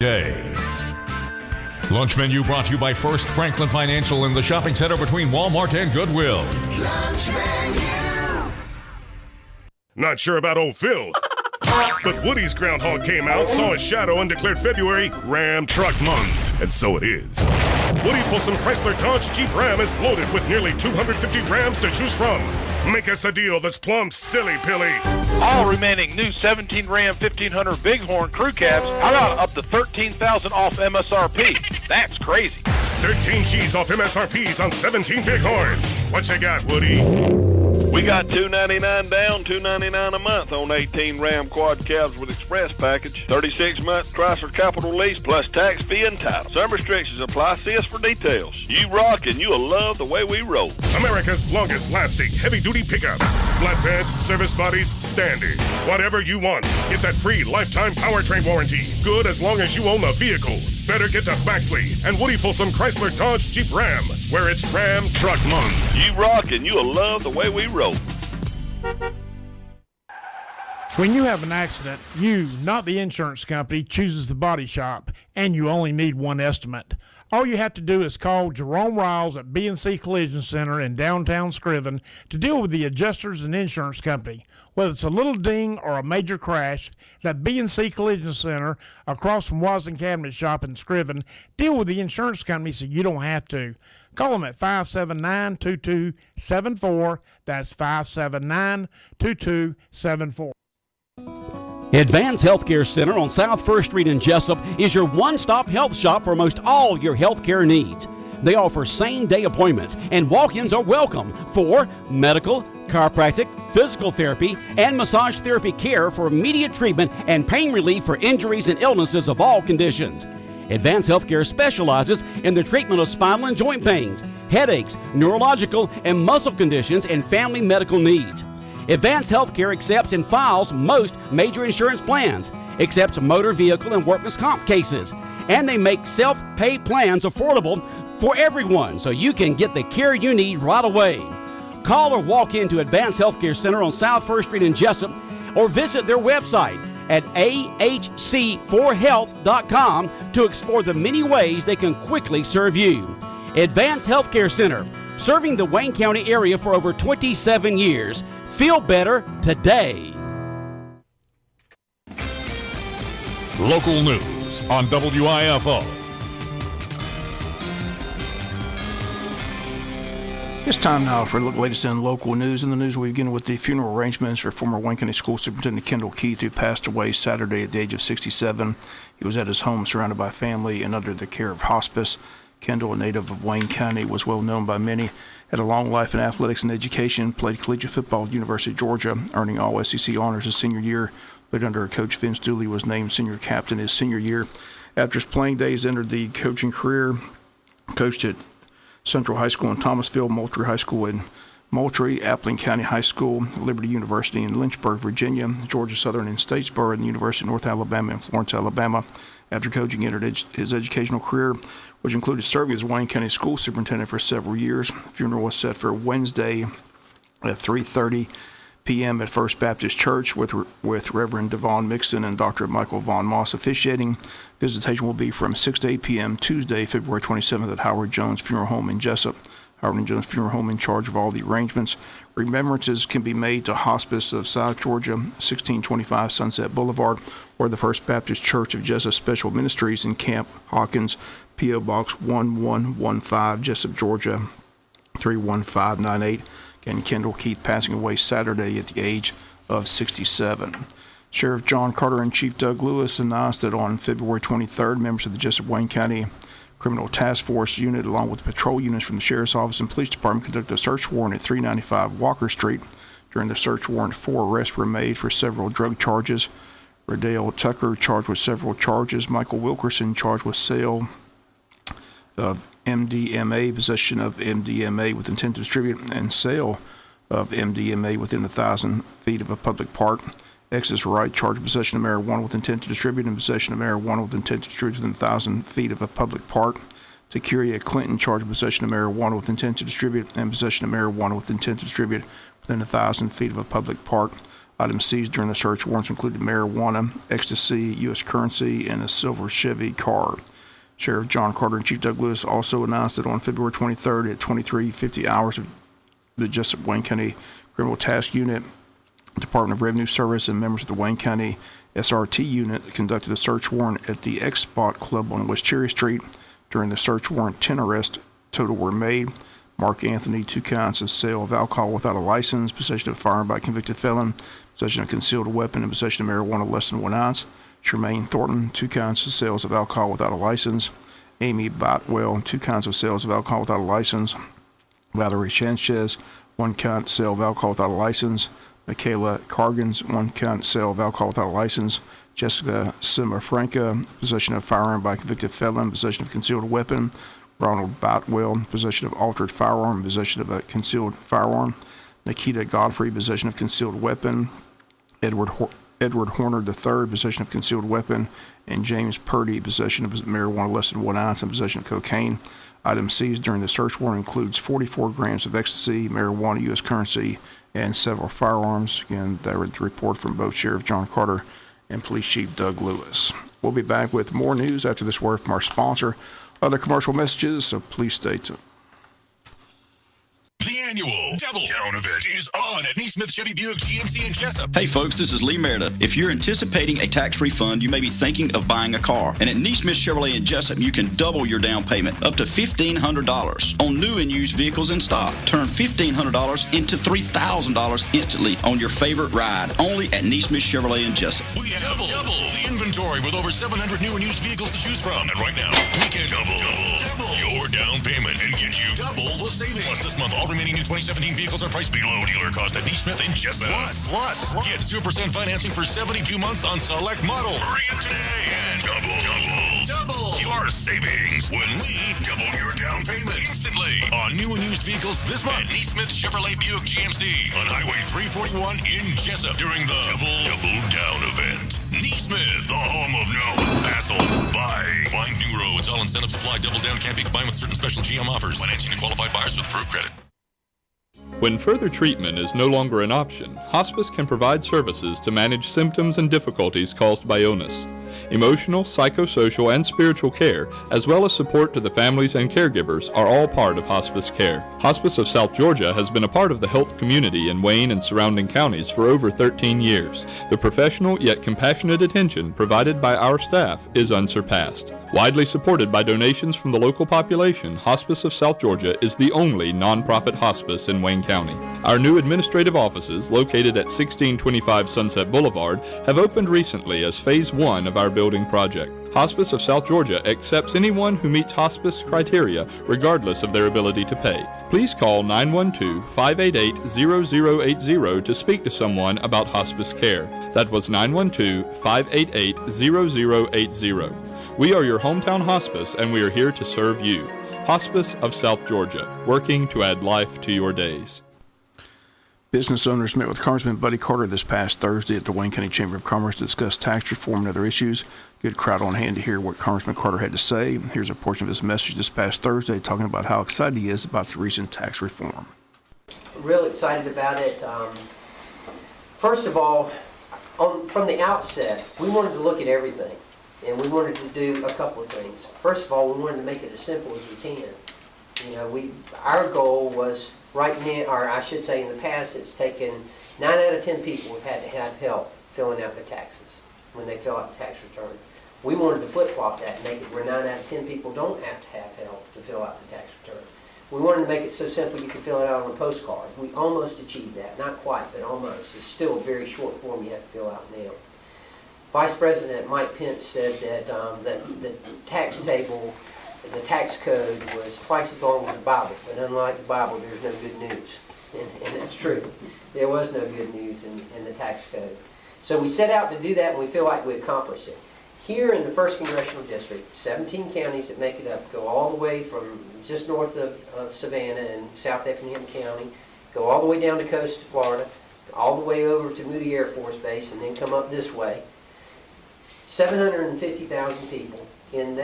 Day. Lunch menu brought to you by First Franklin Financial in the shopping center between Walmart and Goodwill. Lunch menu. Not sure about old Phil, but Woody's groundhog came out, saw his shadow, and declared February Ram Truck Month. And so it is. Woody Folsom Chrysler Dodge Jeep Ram is loaded with nearly 250 Rams to choose from. Make us a deal that's plumb silly, Pilly. All remaining new 17 Ram 1500 Bighorn crew cabs are out up to $13,000 off MSRP. That's crazy. 13 G's off MSRPs on 17 Bighorns. What you got, Woody? We got $299 down, $299 a month on 18 Ram quad cabs with express package. 36-month Chrysler Capital lease plus tax fee and title. Some restrictions apply. See us for details. You rock and you'll love the way we roll. America's longest lasting heavy-duty pickups. Flatbeds, service bodies, standard. Whatever you want. Get that free lifetime powertrain warranty. Good as long as you own the vehicle. Better get to Baxley and Woody Folsom Chrysler Dodge Jeep Ram, where it's Ram Truck Month. You rock and you'll love the way we roll. When you have an accident, you, not the insurance company, chooses the body shop, and you only need one estimate. All you have to do is call Jerome Riles at B&C Collision Center in downtown Scriven to deal with the adjusters and insurance company. Whether it's a little ding or a major crash, that B&C Collision Center across from Wasden Cabinet Shop in Scriven deal with the insurance company so you don't have to. Call them at 579-2274. That's 579-2274. Advance Healthcare Center on South 1st Street in Jesup is your one-stop health shop for most all your healthcare needs. They offer same-day appointments, and walk-ins are welcome for medical, chiropractic, physical therapy, and massage therapy care for immediate treatment and pain relief for injuries and illnesses of all conditions. Advance Healthcare specializes in the treatment of spinal and joint pains, headaches, neurological and muscle conditions, and family medical needs. Advance Healthcare accepts and files most major insurance plans, accepts motor vehicle and workman's comp cases, and they make self-pay plans affordable for everyone so you can get the care you need right away. Call or walk into Advance Healthcare Center on South 1st Street in Jesup or visit their website at ahc4health.com to explore the many ways they can quickly serve you. Advance Healthcare Center, serving the Wayne County area for over 27 years. Feel better today. Local news on WIFO. It's time now for the latest in local news. In the news, we begin with the funeral arrangements for former Wayne County School Superintendent Kendall Keith, who passed away Saturday at the age of 67. He was at his home surrounded by family and under the care of hospice. Kendall, a native of Wayne County, was well known by many. Had a long life in athletics and education, played collegiate football at the University of Georgia, earning all SEC honors his senior year. Played under coach Vince Dooley, was named senior captain his senior year. After his playing days, entered the coaching career, coached at Central High School in Thomasville, Moultrie High School in Moultrie, Appling County High School, Liberty University in Lynchburg, Virginia, Georgia Southern in Statesboro, and the University of North Alabama in Florence, Alabama. After coaching, entered his educational career, which included serving as Wayne County School Superintendent for several years. The funeral was set for Wednesday at 3:30 p.m. at First Baptist Church with Reverend Devon Mixon and Dr. Michael Von Moss officiating. Visitation will be from 6 to 8 p.m. Tuesday, February 27th at Howard Jones Funeral Home in Jesup. Howard Jones Funeral Home in charge of all the arrangements. Remembrances can be made to Hospice of South Georgia, 1625 Sunset Boulevard, or the First Baptist Church of Jesup Special Ministries in Camp Hawkins, P.O. Box 1115, Jesup, Georgia, 31598. Again, Kendall Keith passing away Saturday at the age of 67. Sheriff John Carter and Chief Doug Lewis announced that on February 23rd, members of the Jesup Wayne County Criminal Task Force Unit, along with patrol units from the Sheriff's Office and Police Department, conducted a search warrant at 395 Walker Street. During the search warrant, 4 arrests were made for several drug charges. Radale Tucker charged with several charges. Michael Wilkerson charged with sale of MDMA, possession of MDMA with intent to distribute, and sale of MDMA within 1,000 feet of a public park. Exis Wright charged with possession of marijuana with intent to distribute and possession of marijuana with intent to distribute within 1,000 feet of a public park. Takiria Clinton charged with possession of marijuana with intent to distribute and possession of marijuana with intent to distribute within 1,000 feet of a public park. Items seized during the search warrants included marijuana, ecstasy, U.S. currency, and a silver Chevy car. Sheriff John Carter and Chief Doug Lewis also announced that on February 23rd at 23:50 hours, the Jesup Wayne County Criminal Task Unit, Department of Revenue Service, and members of the Wayne County SRT unit conducted a search warrant at the X-Spot Club on West Cherry Street. During the search warrant, 10 arrests total were made. Mark Anthony, 2 counts of sale of alcohol without a license, possession of a firearm by a convicted felon, possession of a concealed weapon, and possession of marijuana less than 1 ounce. Tremaine Thornton, 2 counts of sales of alcohol without a license. Amy Botwell, 2 counts of sales of alcohol without a license. Valerie Sanchez, 1 count sale of alcohol without a license. Michaela Cargans, 1 count sale of alcohol without a license. Jessica Simafranca, possession of firearm by a convicted felon, possession of concealed weapon. Ronald Botwell, possession of altered firearm, possession of a concealed firearm. Nikita Godfrey, possession of concealed weapon. Edward Horner III, possession of concealed weapon. And James Purdy, possession of marijuana less than 1 ounce and possession of cocaine. Items seized during the search warrant includes 44 grams of ecstasy, marijuana, U.S. currency, and several firearms. Again, that was the report from both Sheriff John Carter and Police Chief Doug Lewis. We'll be back with more news after this word from our sponsor. Other commercial messages, so please stay tuned. The annual Double Down event is on at Neesmith Chevy Buick GMC in Jesup. Hey folks, this is Lee Merida. If you're anticipating a tax refund, you may be thinking of buying a car. And at Neesmith Chevrolet in Jesup, you can double your down payment up to $1,500 on new and used vehicles in stock. Turn $1,500 into $3,000 instantly on your favorite ride. Only at Neesmith Chevrolet in Jesup. We have double the inventory with over 700 new and used vehicles to choose from. And right now, we can double your down payment and get you double the savings. Plus this month, all remaining new 2017 vehicles are priced below dealer cost at Neesmith in Jesup. Plus, get 2% financing for 72 months on select models. Hurry in today and double your savings when we double your down payment instantly on new and used vehicles this month at Neesmith Chevrolet Buick GMC on Highway 341 in Jesup during the double down event. Neesmith, the home of no hassle. Bye. Find new roads. All incentives apply. Double down can't be combined with certain special GM offers. Financing to qualified buyers with approved credit. When further treatment is no longer an option, hospice can provide services to manage symptoms and difficulties caused by illness. Emotional, psychosocial, and spiritual care, as well as support to the families and caregivers, are all part of hospice care. Hospice of South Georgia has been a part of the health community in Wayne and surrounding counties for over 13 years. The professional yet compassionate attention provided by our staff is unsurpassed. Widely supported by donations from the local population, Hospice of South Georgia is the only nonprofit hospice in Wayne County. Our new administrative offices, located at 1625 Sunset Boulevard, have opened recently as Phase 1 of our building project. Hospice of South Georgia accepts anyone who meets hospice criteria, regardless of their ability to pay. Please call 912-588-0080 to speak to someone about hospice care. That was 912-588-0080. We are your hometown hospice, and we are here to serve you. Hospice of South Georgia, working to add life to your days. Business owners met with Congressman Buddy Carter this past Thursday at the Wayne County Chamber of Commerce to discuss tax reform and other issues. Good crowd on hand to hear what Congressman Carter had to say. Here's a portion of his message this past Thursday talking about how excited he is about the recent tax reform. Real excited about it. First of all, from the outset, we wanted to look at everything, and we wanted to do a couple of things. First of all, we wanted to make it as simple as we can. You know, our goal was right now, or I should say in the past, it's taken 9 out of 10 people have had to have help filling out their taxes when they fill out the tax return. We wanted to flip-flop that and make it where 9 out of 10 people don't have to have help to fill out the tax return. We wanted to make it so simple you could fill it out on a postcard. We almost achieved that. Not quite, but almost. It's still a very short form you have to fill out now. Vice President Mike Pence said that the tax table, the tax code was twice as long as the Bible, but unlike the Bible, there's no good news. And that's true. There was no good news in the tax code. So we set out to do that, and we feel like we accomplished it. Here in the 1st Congressional District, 17 counties that make it up go all the way from just north of Savannah and South Effingham County, go all the way down the coast to Florida, all the way over to Moody Air Force Base, and then come up this way. 750,000 people. In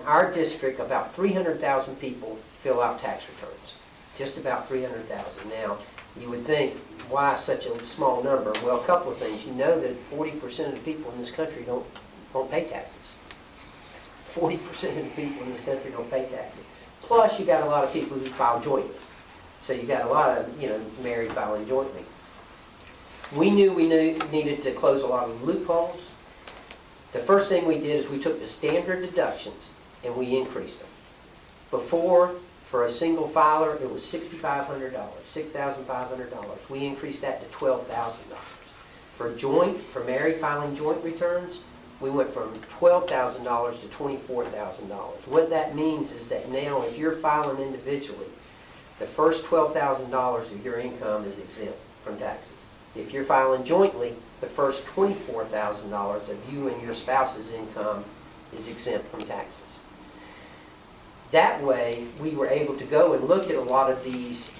our district, about 300,000 people fill out tax returns. Just about 300,000. Now, You would think, why such a small number? Well, a couple of things. You know that 40% of the people in this country don't pay taxes. 40% of the people in this country don't pay taxes. Plus, you got a lot of people who file jointly. So you got a lot of, married filing jointly. We knew we needed to close a lot of loopholes. The first thing we did is we took the standard deductions and we increased them. Before, for a single filer, it was $6,500, $6,500. We increased that to $12,000. For married filing joint returns, we went from $12,000 to $24,000. What that means is that now if you're filing individually, the first $12,000 of your income is exempt from taxes. If you're filing jointly, the first $24,000 of you and your spouse's income is exempt from taxes. That way, we were able to go and look at a lot of these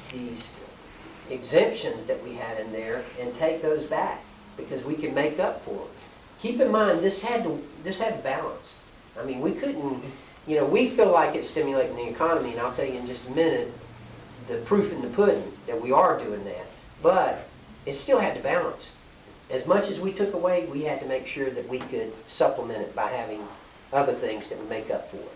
exemptions that we had in there and take those back because we could make up for them. Keep in mind, this had to balance. I mean, we couldn't, we feel like it's stimulating the economy, and I'll tell you in just a minute the proof in the pudding that we are doing that. But it still had to balance. As much as we took away, we had to make sure that we could supplement it by having other things that would make up for it.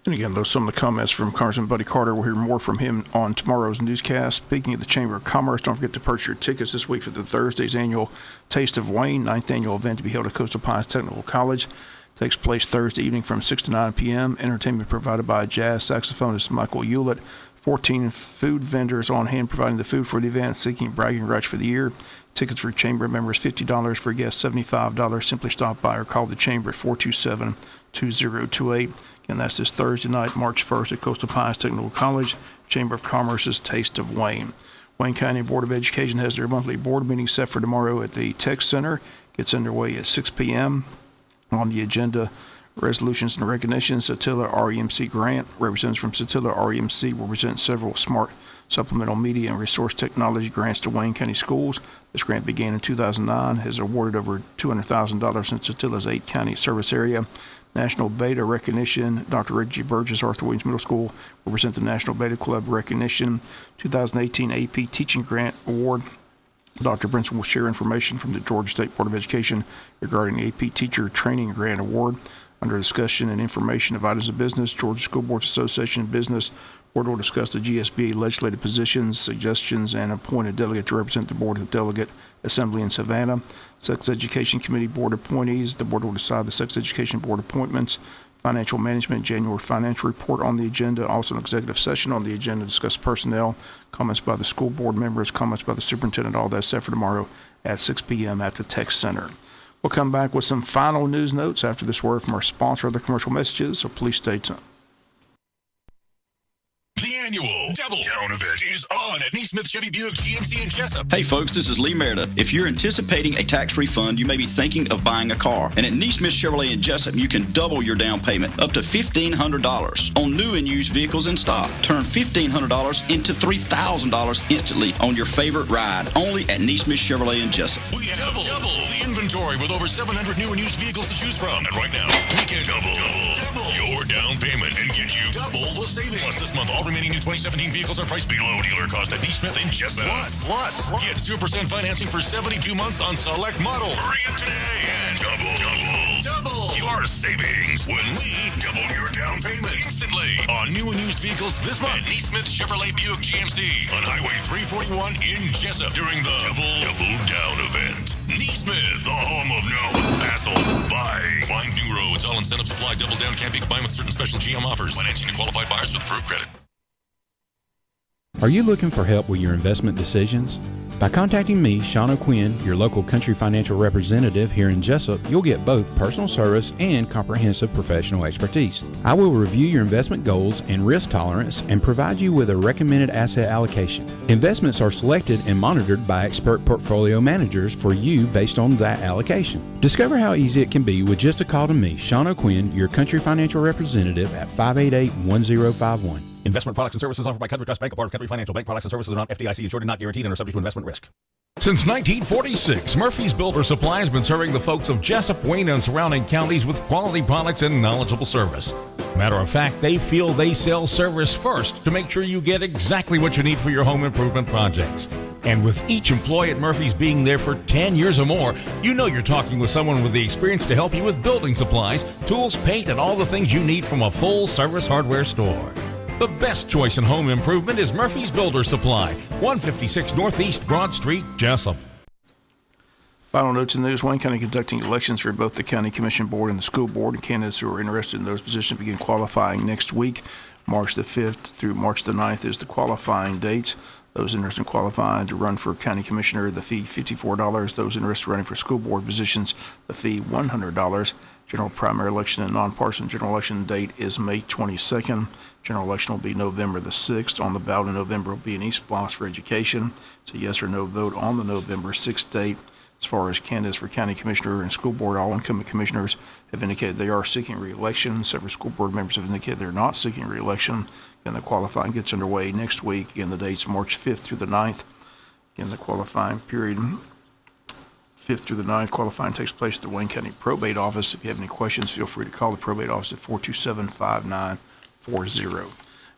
And again, those are some of the comments from Congressman Buddy Carter. We'll hear more from him on tomorrow's newscast. Speaking of the Chamber of Commerce, don't forget to purchase your tickets this week for the Thursday's annual Taste of Wayne, 9th annual event to be held at Coastal Pines Technical College. It takes place Thursday evening from 6 to 9 p.m. Entertainment provided by jazz saxophonist Michael Hewlett. 14 food vendors on hand providing the food for the event, seeking bragging rights for the year. Tickets for Chamber members $50, for guests $75. Simply stop by or call the Chamber at 427-2028. And that's this Thursday night, March 1st at Coastal Pines Technical College, Chamber of Commerce's Taste of Wayne. Wayne County Board of Education has their monthly board meeting set for tomorrow at the Tech Center. Gets underway at 6 p.m. On the agenda, resolutions and recognitions. Satilla REMC grant. Representatives from Satilla REMC will present several smart supplemental media and resource technology grants to Wayne County schools. This grant began in 2009, has awarded over $200,000 in Satilla's 8-county service area. National Beta recognition. Dr. Reggie Burgess, Arthur Williams Middle School, will present the National Beta Club recognition. 2018 AP Teaching Grant Award. Dr. Brinson will share information from the Georgia State Board of Education regarding the AP Teacher Training Grant Award. Under discussion and information of items of business, Georgia School Boards Association Business Board will discuss the GSBA legislative positions, suggestions, and appoint a delegate to represent the Board of Delegate Assembly in Savannah. Sex Education Committee Board appointees. The Board will decide the Sex Education Board appointments. Financial Management January Financial Report on the agenda. Also an executive session on the agenda to discuss personnel. Comments by the school board members, comments by the superintendent, all that set for tomorrow at 6 p.m. at the Tech Center. We'll come back with some final news notes after this word from our sponsor of the commercial messages, so please stay tuned. The annual Double Down event is on at Neesmith Chevy Buick GMC in Jesup. Hey folks, this is Lee Merida. If you're anticipating a tax refund, you may be thinking of buying a car. And at Neesmith Chevrolet in Jesup, you can double your down payment up to $1,500 on new and used vehicles in stock. Turn $1,500 into $3,000 instantly on your favorite ride. Only at Neesmith Chevrolet in Jesup. We have double the inventory with over 700 new and used vehicles to choose from. And right now, we can double your down payment and get you double the savings. Plus, this month, all remaining new 2017 vehicles are priced below dealer cost at Neesmith in Jesup. Plus, get 0% financing for 72 months on select models. Hurry in today and double your savings when we double your down payment instantly on new and used vehicles this month at Neesmith Chevrolet Buick GMC on Highway 341 in Jesup during the double down event. Neesmith, the home of no hassle. Bye. Find new roads. All incentives apply. Double down can't be combined with certain special GM offers. Financing to qualified buyers with approved credit. Are you looking for help with your investment decisions? By contacting me, Sean O'Quinn, your local country financial representative here in Jesup, you'll get both personal service and comprehensive professional expertise. I will review your investment goals and risk tolerance and provide you with a recommended asset allocation. Investments are selected and monitored by expert portfolio managers for you based on that allocation. Discover how easy it can be with just a call to me, Sean O'Quinn, your country financial representative at 588-1051. Investment products and services offered by Country Trust Bank, a part of Country Financial Bank. Products and services are not FDIC insured and not guaranteed and are subject to investment risk. Since 1946, Murphy's Builder Supply has been serving the folks of Jesup, Wayne, and surrounding counties with quality products and knowledgeable service. Matter of fact, they feel they sell service first to make sure you get exactly what you need for your home improvement projects. And with each employee at Murphy's being there for 10 years or more, you know you're talking with someone with the experience to help you with building supplies, tools, paint, and all the things you need from a full-service hardware store. The best choice in home improvement is Murphy's Builder Supply, 156 Northeast Broad Street, Jesup. Final notes in the news. Wayne County conducting elections for both the County Commission Board and the School Board, and candidates who are interested in those positions begin qualifying next week. March the 5th through March the 9th is the qualifying dates. Those interested in qualifying to run for County Commissioner, the fee $54. Those interested in running for school board positions, the fee $100. General primary election and nonpartisan general election date is May 22nd. General election will be November the 6th. On the ballot in November will be an East Bluffs for education. It's a yes or no vote on the November 6th date. As far as candidates for county commissioner and school board, all incumbent commissioners have indicated they are seeking re-election. Several school board members have indicated they're not seeking re-election. Again, the qualifying gets underway next week. Again, the date's March 5th through the 9th. Again, the qualifying period, 5th through the 9th, qualifying takes place at the Wayne County Probate Office. If you have any questions, feel free to call the probate office at 427-5940.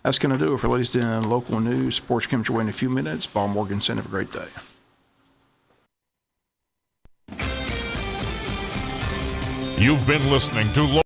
That's going to do it for latest in local news. Sports comes your way in a few minutes. Bob Morganson, have a great day. You've been listening to